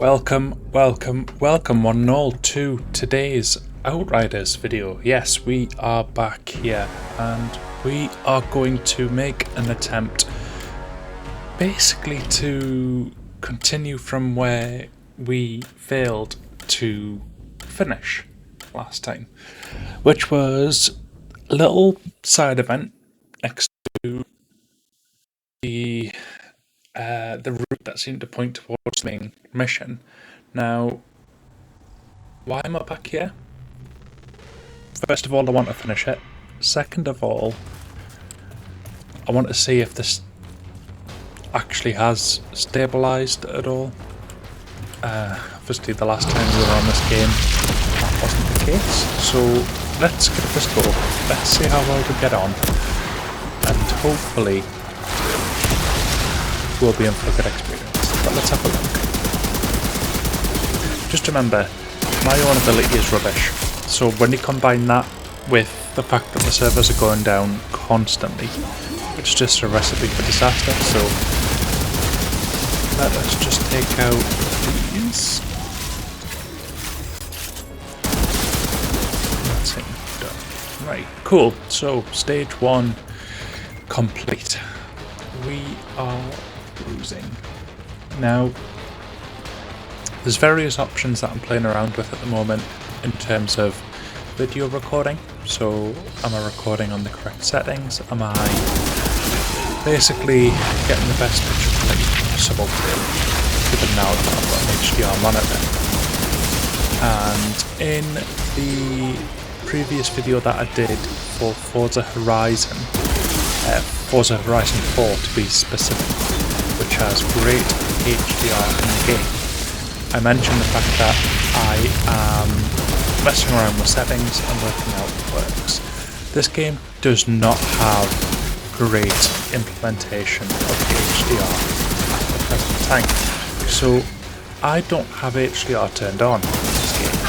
Welcome one and all to today's Outriders video. Yes, we are back here and we are going to make an attempt basically to continue from where we failed to finish last time, which was a little side event next to the route that seemed to point towards the main mission. Now, why am I back here? First of all, I want to finish it. Second of all, I want to see if this actually has stabilised at all. Obviously, the last time we were on this game, that wasn't the case. So let's give this a go. Let's see how well we get on, and hopefully we'll be in for a good experience. But let's have a look. Just remember, my own ability is rubbish. So when you combine that with the fact that the servers are going down constantly, it's just a recipe for disaster. So let us just take out these. That's it, done. Right, cool. So stage 1 complete. We are cruising. Now, there's various options that I'm playing around with at the moment in terms of video recording. So, am I recording on the correct settings? Am I basically getting the best picture quality possible, given now that I've got an HDR monitor? And in the previous video that I did for Forza Horizon 4 to be specific, which has great HDR in the game, I mentioned the fact that I am messing around with settings and working out what works. This game does not have great implementation of HDR at the present time, so I don't have HDR turned on in this game.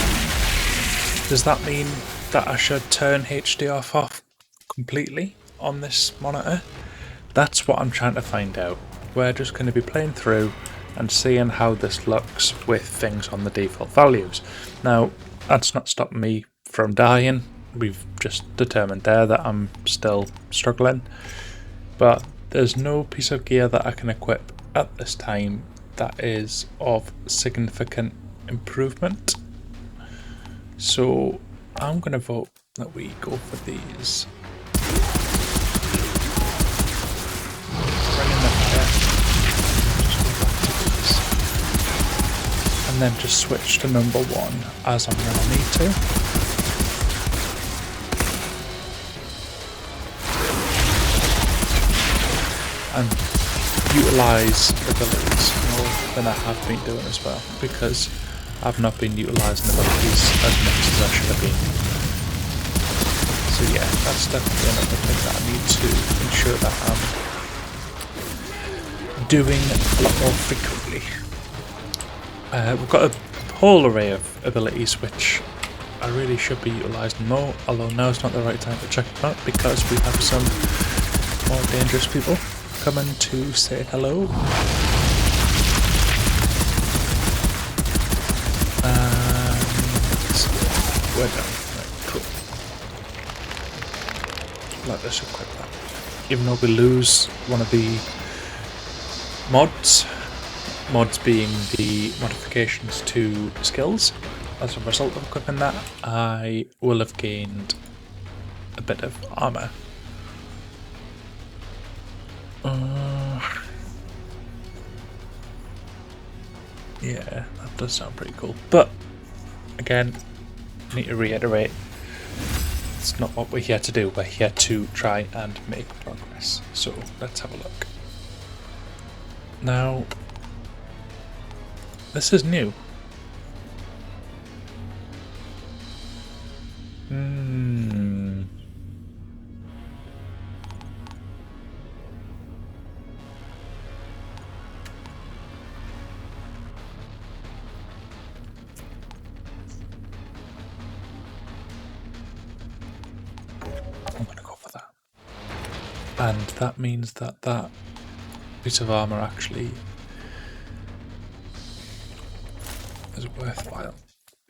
Does that mean that I should turn HDR off completely on this monitor? That's what I'm trying to find out. We're just going to be playing through and seeing how this looks with things on the default values. Now, that's not stopping me from dying. We've just determined there that I'm still struggling, but there's no piece of gear that I can equip at this time that is of significant improvement. So I'm going to vote that we go for these. And then just switch to number 1 as I'm going to need to. And utilise abilities more than I have been doing as well, because I've not been utilising abilities as much as I should have been. So yeah, that's definitely another thing that I need to ensure that I'm doing a lot more frequently. We've got a whole array of abilities which I really should be utilising more, although now is not the right time to check them out because we have some more dangerous people coming to say hello. And we're done. Right, cool. Let us equip that. Even though we lose one of the mods being the modifications to skills, as a result of equipping that, I will have gained a bit of armour. Yeah, that does sound pretty cool. But, again, I need to reiterate, it's not what we're here to do. We're here to try and make progress. So, let's have a look. Now, this is new. I'm gonna go for that. And that means that that piece of armor actually is worthwhile.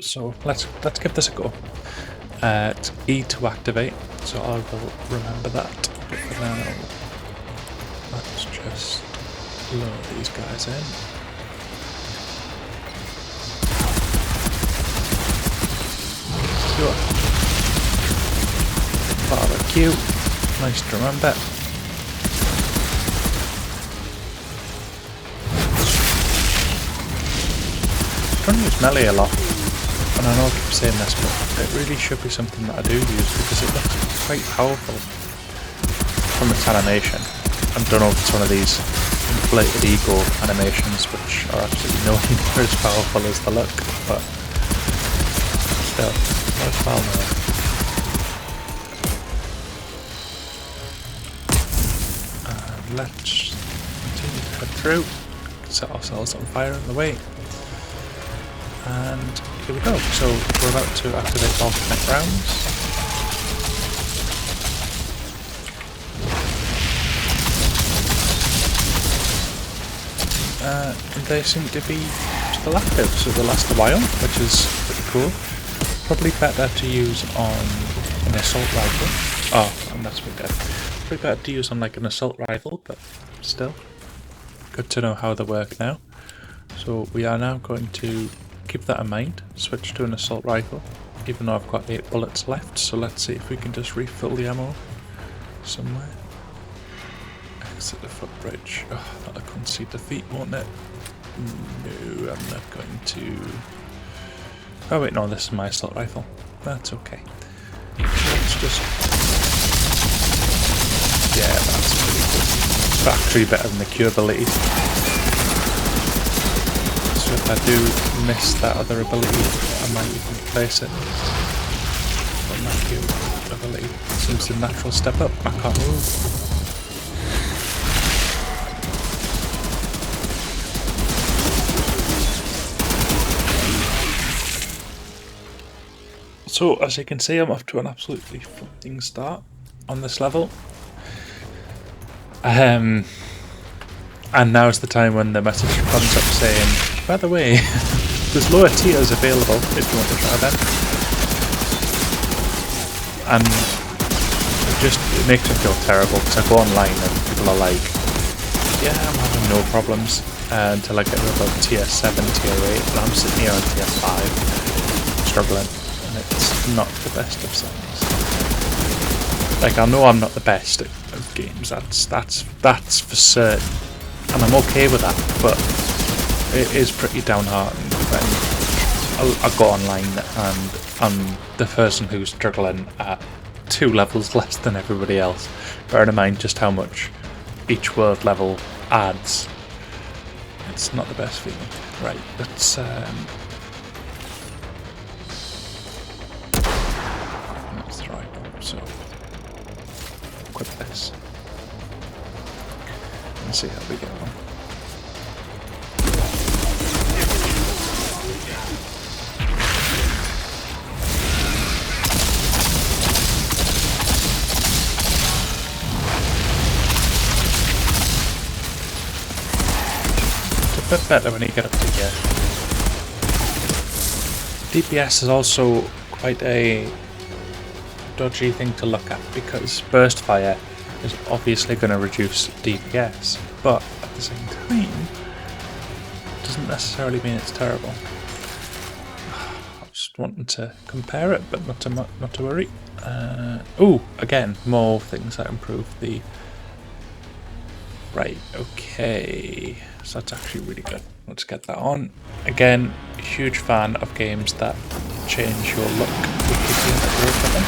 So let's give this a go. It's E to activate, so I will remember that. But for now, let's just load these guys in. Sure. Barbecue, nice to remember. I'm trying to use melee a lot, and I know I keep saying this, but it really should be something that I do use because it looks quite powerful from its animation. I don't know if it's one of these inflated ego animations which are absolutely nowhere near as powerful as the look, but still, worthwhile now. And let's continue to head through, set ourselves on fire on the way. And here we go. So we're about to activate alternate rounds. And they seem to be still active, so they last a while, which is pretty cool. Probably better to use on an assault rifle. Oh, and that's been dead. Probably better to use on like an assault rifle, but still. Good to know how they work now. So we are now going to keep that in mind, switch to an assault rifle, even though I've got 8 bullets left, so let's see if we can just refill the ammo somewhere. Exit the footbridge. Oh, that'll concede defeat, won't it? No, I'm not going to... Oh wait, no, this is my assault rifle. That's okay. Let's just... Yeah, that's pretty good. It's actually better than the Q ability. So if I do miss that other ability, I might even replace it. But my Q ability seems to natural step up. I can't move. So as you can see, I'm off to an absolutely flying start on this level. And now's the time when the message comes up saying, by the way, there's lower tiers available if you want to try them. And it makes me feel terrible because I go online and people are like, yeah, I'm having no problems until I get to about tier 7, tier 8, and I'm sitting here on tier 5 struggling, and it's not the best of signs. Like, I know I'm not the best of games, that's for certain, and I'm okay with that, but it is pretty downhearted when I go online and I'm the person who's struggling at 2 levels less than everybody else. Bearing in mind just how much each world level adds. It's not the best feeling. Right, let's right. So equip this and see how we get on. It's a bit better when you get up to here. DPS is also quite a dodgy thing to look at because burst fire is obviously going to reduce DPS, but at the same time it doesn't necessarily mean it's terrible. I just wanted to compare it, but not to worry. Oh, again, more things that improve the... Right, okay, so that's actually really good. Let's get that on. Again, huge fan of games that change your look with the gear that you're equipping.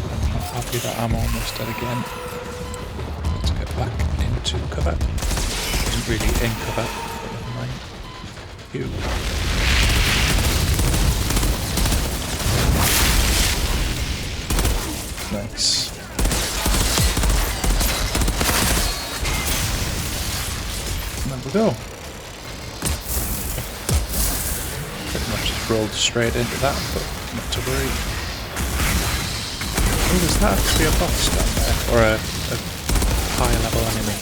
I'm not happy that I'm almost dead again. Let's get back into cover. Wasn't really in cover, but never mind. You. Nice. And there we go. Pretty much just rolled straight into that, but not to worry. Oh, is that actually a boss down there? Or a higher level enemy?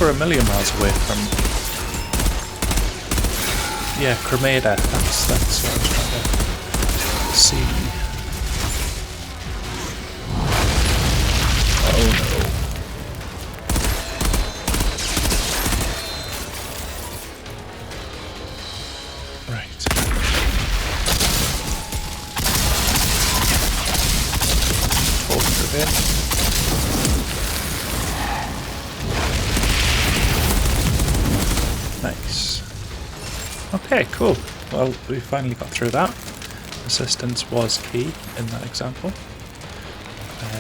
we're a million miles away from... Yeah, Cremator. That's what I was trying to see. Oh no. Right. There. Nice. Okay, cool. Well, we finally got through that. Assistance was key in that example.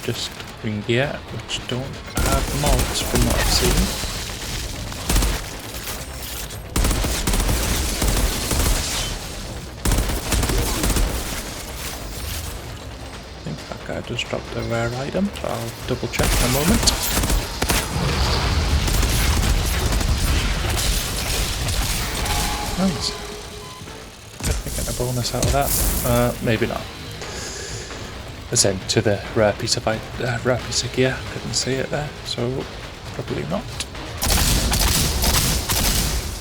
Just green gear, which don't have mods from what I've seen. I just dropped a rare item, so I'll double check in a moment. Nice. Definitely get a bonus out of that. Maybe not. As in to the rare piece of gear. Couldn't see it there, so probably not.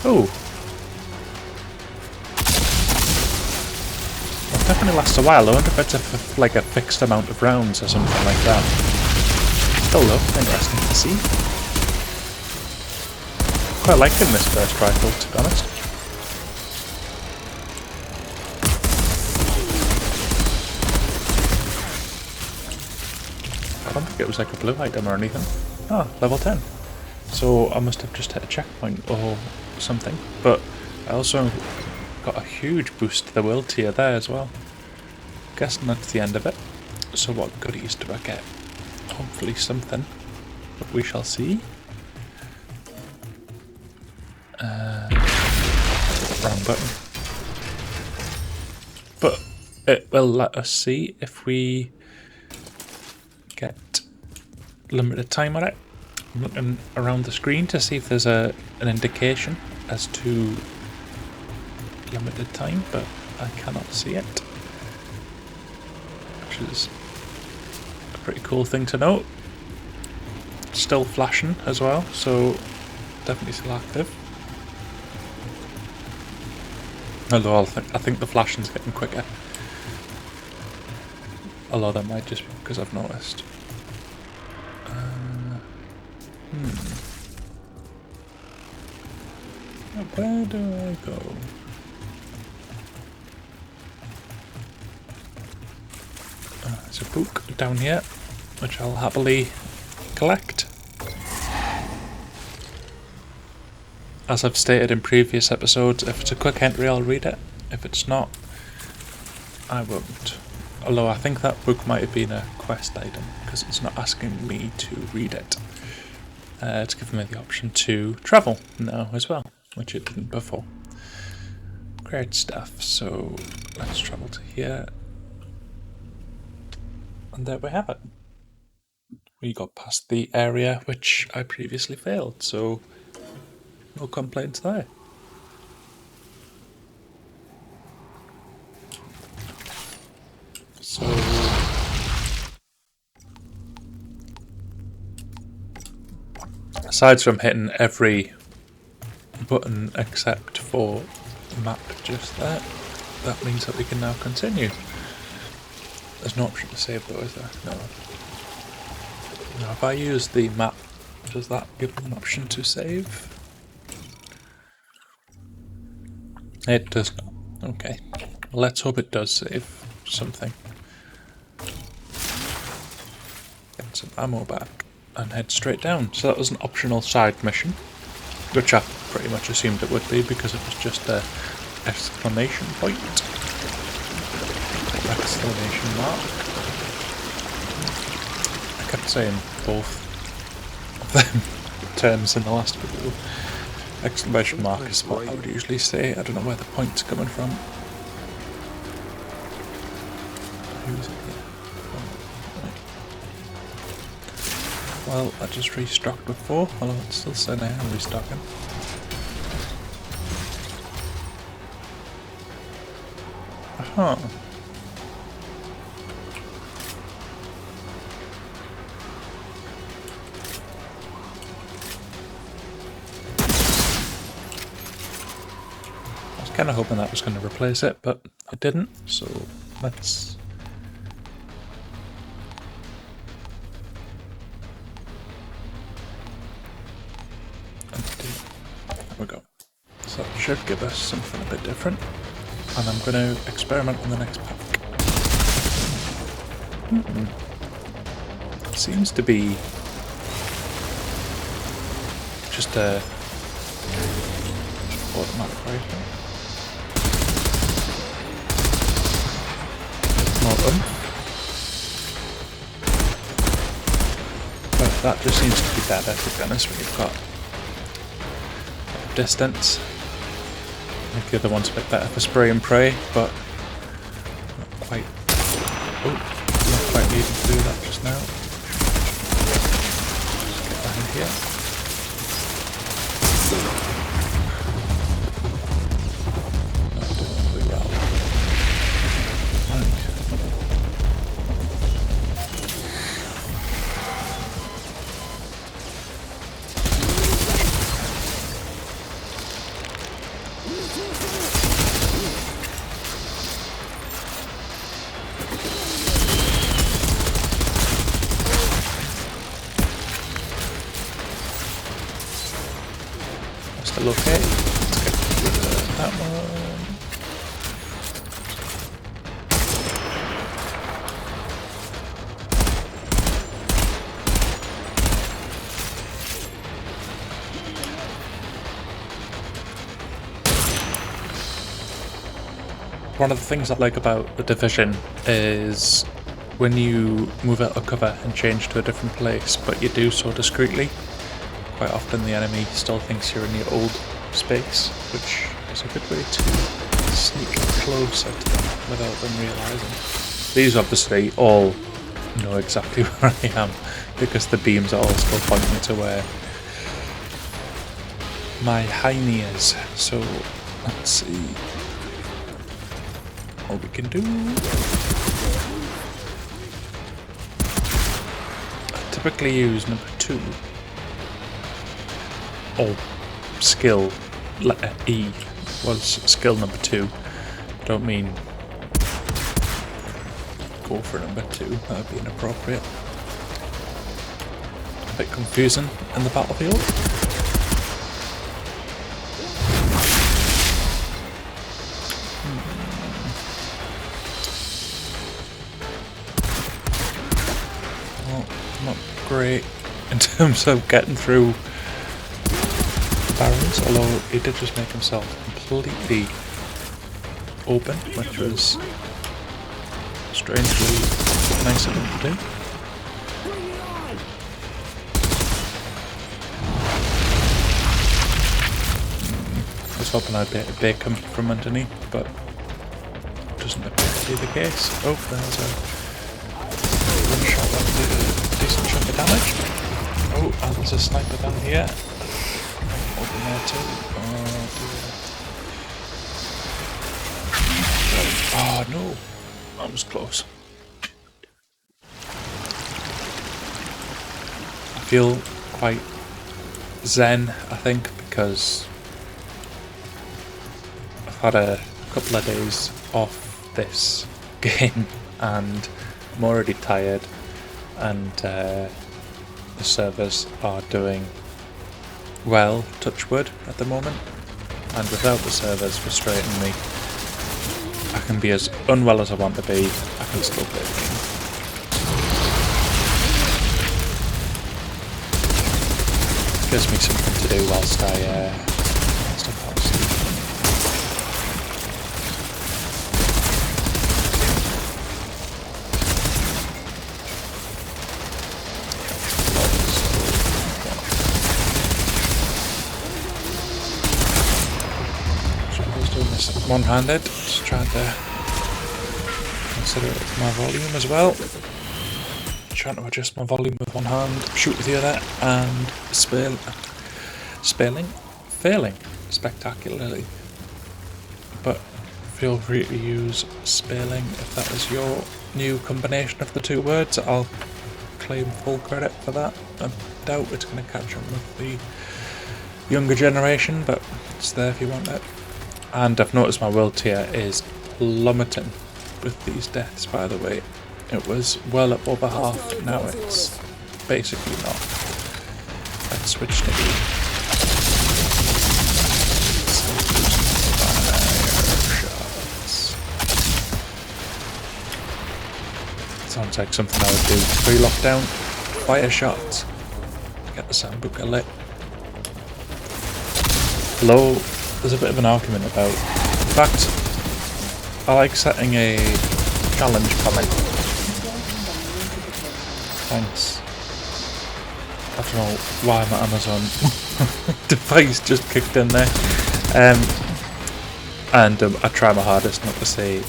Oh. Definitely lasts a while. I wonder if it's like a fixed amount of rounds or something like that. Still though, interesting to see. Quite liking this first rifle, to be honest. I don't think it was like a blue item or anything. Oh, level 10. So I must have just hit a checkpoint or something. But I also got a huge boost to the will tier there as well. Guessing that's the end of it. So what goodies do I get? Hopefully something, but we shall see. Wrong button. But it will let us see if we get limited time on it. I'm looking around the screen to see if there's an indication as to limited time, but I cannot see it, which is a pretty cool thing to note. Still flashing as well, so definitely still active. Although I think the flashing's getting quicker. Although that might just be because I've noticed. Where do I go? There's a book down here, which I'll happily collect. As I've stated in previous episodes, if it's a quick entry I'll read it. If it's not, I won't. Although I think that book might have been a quest item, because it's not asking me to read it. It's giving me the option to travel now as well, which it didn't before. Great stuff, so let's travel to here. And there we have it. We got past the area which I previously failed, so no complaints there. So aside from hitting every button except for the map just there, that means that we can now continue. There's no option to save though, is there? No. Now if I use the map, does that give me an option to save? It does not. Okay. Well, let's hope it does save something. Get some ammo back and head straight down. So that was an optional side mission, which I pretty much assumed it would be because it was just a exclamation point. Exclamation mark. I kept saying both of them terms in the last video. Exclamation mark is what I would usually say. I don't know where the point's coming from. Who's it here? Well, I just restocked before, although it's still saying I am restocking. Aha. was kind of hoping that was going to replace it, but it didn't, so let's... There we go. So that should give us something a bit different. And I'm going to experiment on the next pack. It seems to be just a automatic rifle. More but that just seems to be better, to be honest, when you've got distance. I think the other one's a bit better for spray and pray, but not quite. Oh, not quite needing to do that just now. Just get that in here. Not doing really well. Right. Still okay. Let's get rid of that one. One of the things I like about the Division is when you move out of cover and change to a different place, but you do so discreetly. Quite often the enemy still thinks you're in your old space, which is a good way to sneak closer to them without them realising. These obviously all know exactly where I am, because the beams are all still pointing to where my hiney is. So let's see what we can do. I typically use number 2. Or skill letter E was skill number 2. I don't mean go for number 2, that would be inappropriate. A bit confusing in the battlefield. Well, not great in terms of getting through barrels, although he did just make himself completely open, which was strangely nice of him to do. I was hoping I'd be able to bake him from underneath, but it doesn't appear to be the case. Oh, there's a one shot that did a decent chunk of damage. Oh, and there's a sniper down here. Open there too. Oh dear. Oh no, that was close. I feel quite zen, I think, because I've had a couple of days off this game and I'm already tired, and the servers are doing well, touch wood, at the moment, and without the servers frustrating me, I can be as unwell as I want to be, I can still play the game. It gives me something to do whilst I fall asleep. One-handed, just trying to consider my volume as well. Trying to adjust my volume with one hand, shoot with the other, and failing spectacularly. But feel free to use spailing if that is your new combination of the two words. I'll claim full credit for that. I doubt it's going to catch on with the younger generation, but it's there if you want it. And I've noticed my world tier is plummeting with these deaths, by the way. It was well up over half, now it's basically not. Let's switch to E. Sounds like something I would do pre-lockdown. Fire shots. Get the soundbook lit. Hello. There's a bit of an argument about. In fact, I like setting a challenge comment. Thanks. I don't know why my Amazon device just kicked in there. And I try my hardest not to say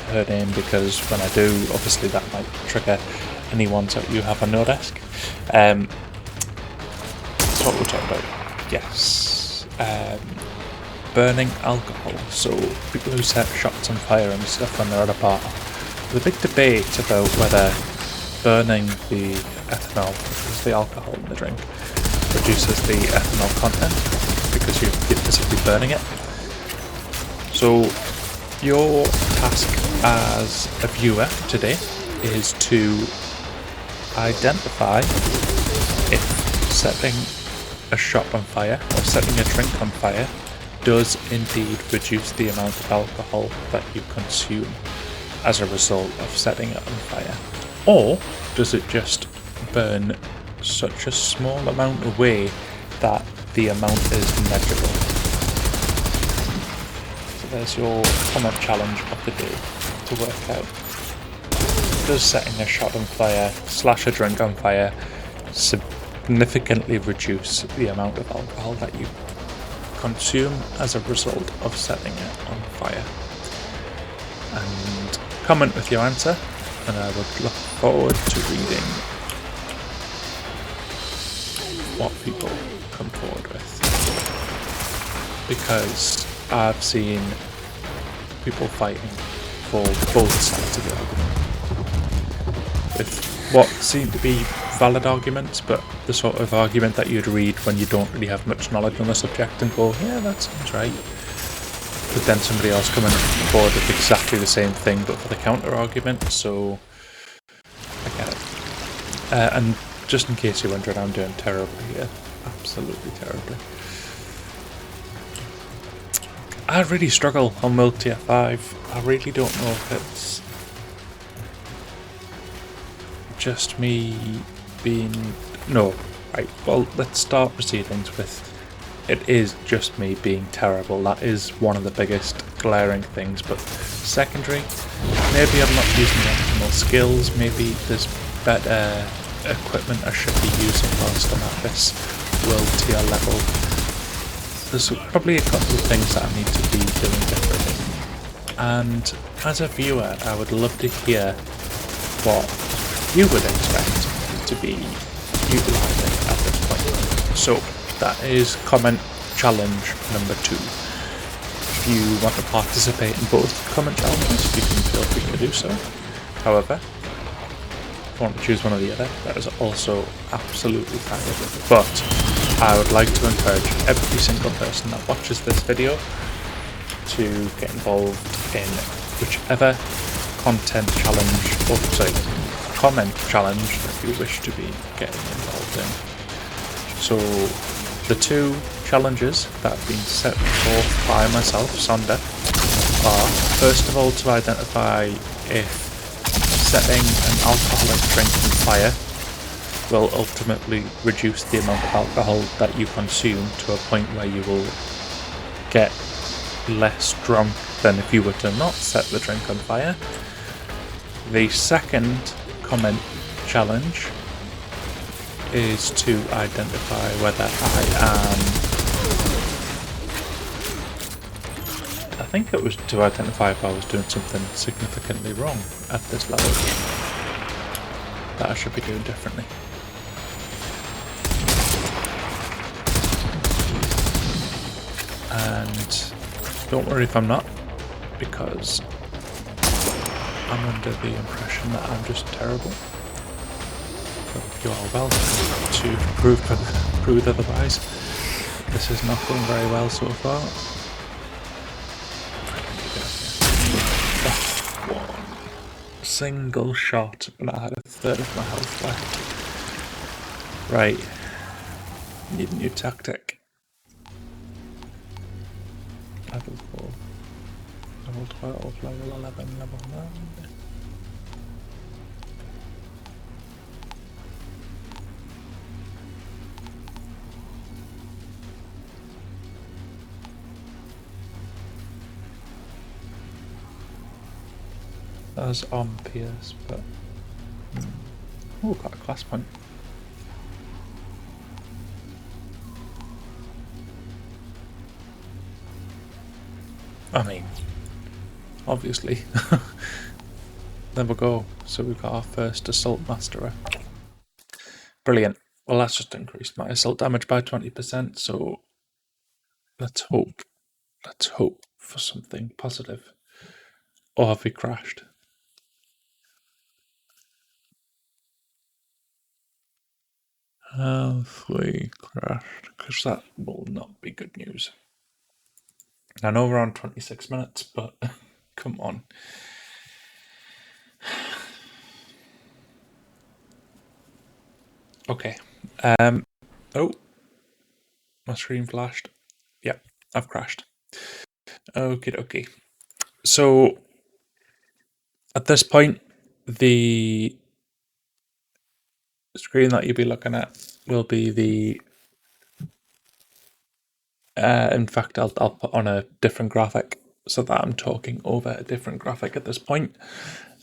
her name, because when I do, obviously that might trigger any ones that you have on your desk. That's what we're talking about. Yes. Burning alcohol. So people who set shots on fire and stuff when they're at a bar. There's a big debate about whether burning the ethanol, which is the alcohol in the drink, reduces the ethanol content because you're physically burning it. So your task as a viewer today is to identify if setting a shot on fire or setting a drink on fire does indeed reduce the amount of alcohol that you consume as a result of setting it on fire, or does it just burn such a small amount away that the amount is negligible. So there's your comment challenge of the day to work out. Does setting a shot on fire / a drink on fire significantly reduce the amount of alcohol that you consume as a result of setting it on fire? And comment with your answer, and I would look forward to reading what people come forward with, because I've seen people fighting for both sides of the argument with what seem to be valid arguments, but the sort of argument that you'd read when you don't really have much knowledge on the subject and go, yeah, that sounds right. But then somebody else coming forward with exactly the same thing but for the counter argument, so I get it. And just in case you're wondering, I'm doing terribly here. Absolutely terribly. I really struggle on World Tier 5. I really don't know if it's just me being... No, right, well, let's start proceedings with it is just me being terrible. That is one of the biggest glaring things, but secondary, maybe I'm not using the optimal skills, maybe there's better equipment I should be using whilst I'm at this world tier level. There's probably a couple of things that I need to be doing differently. And as a viewer, I would love to hear what you would expect to be utilising at this point. So that is comment challenge number 2. If you want to participate in both comment challenges, you can feel free to do so. However, if you want to choose one or the other, that is also absolutely fine. But I would like to encourage every single person that watches this video to get involved in whichever content challenge, or sorry, comment challenge that you wish to be getting involved in. So the 2 challenges that have been set forth by myself, Sonder, are first of all to identify if setting an alcoholic drink on fire will ultimately reduce the amount of alcohol that you consume to a point where you will get less drunk than if you were to not set the drink on fire. The second comment challenge is to identify whether I think it was to identify if I was doing something significantly wrong at this level that I should be doing differently. And don't worry if I'm not, because I'm under the impression that I'm just terrible. But you are welcome to prove otherwise. This is not going very well so far. one single shot and I had a third of my health left. Right. Need a new tactic. Level 4. Level 12, level 11, level 9. As on Pierce, but oh, got a class point. I mean, obviously, there we go. So we've got our first assault masterer. Brilliant. Well, that's just increased my assault damage by 20%. So let's hope for something positive. Or have we crashed? Have we crashed? Because that will not be good news. I know we're on 26 minutes, but come on. Okay. Oh, my screen flashed. Yeah, I've crashed. Okie dokie. So at this point, the screen that you'll be looking at will be the. In fact, I'll put on a different graphic so that I'm talking over a different graphic at this point.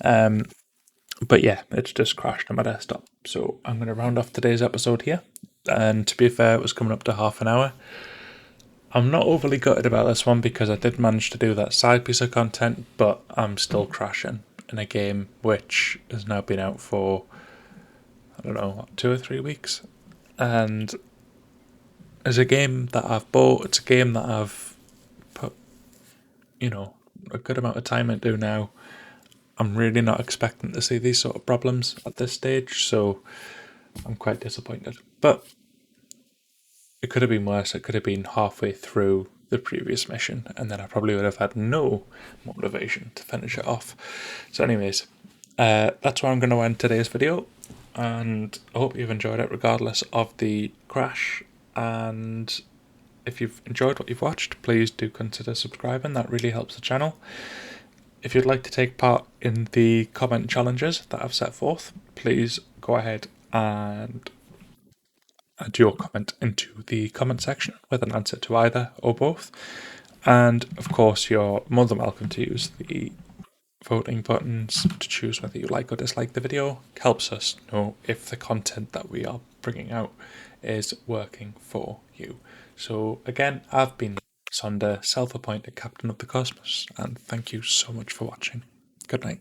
But yeah, it's just crashed on my desktop. So I'm going to round off today's episode here. And to be fair, it was coming up to half an hour. I'm not overly gutted about this one because I did manage to do that side piece of content, but I'm still crashing in a game which has now been out for, I don't know, 2 or 3 weeks. And it's a game that I've bought, it's a game that I've put, a good amount of time into now. I'm really not expecting to see these sort of problems at this stage, so I'm quite disappointed. But it could have been worse. It could have been halfway through the previous mission, and then I probably would have had no motivation to finish it off. So anyways, that's where I'm going to end today's video, and I hope you've enjoyed it regardless of the crash. And if you've enjoyed what you've watched, please do consider subscribing. That really helps the channel. If you'd like to take part in the comment challenges that I've set forth, please go ahead and add your comment into the comment section with an answer to either or both. And of course, you're more than welcome to use the voting buttons to choose whether you like or dislike the video. It helps us know if the content that we are bringing out is working for you. So again, I've been Sonder, self-appointed Captain of the Cosmos, and thank you so much for watching. Good night.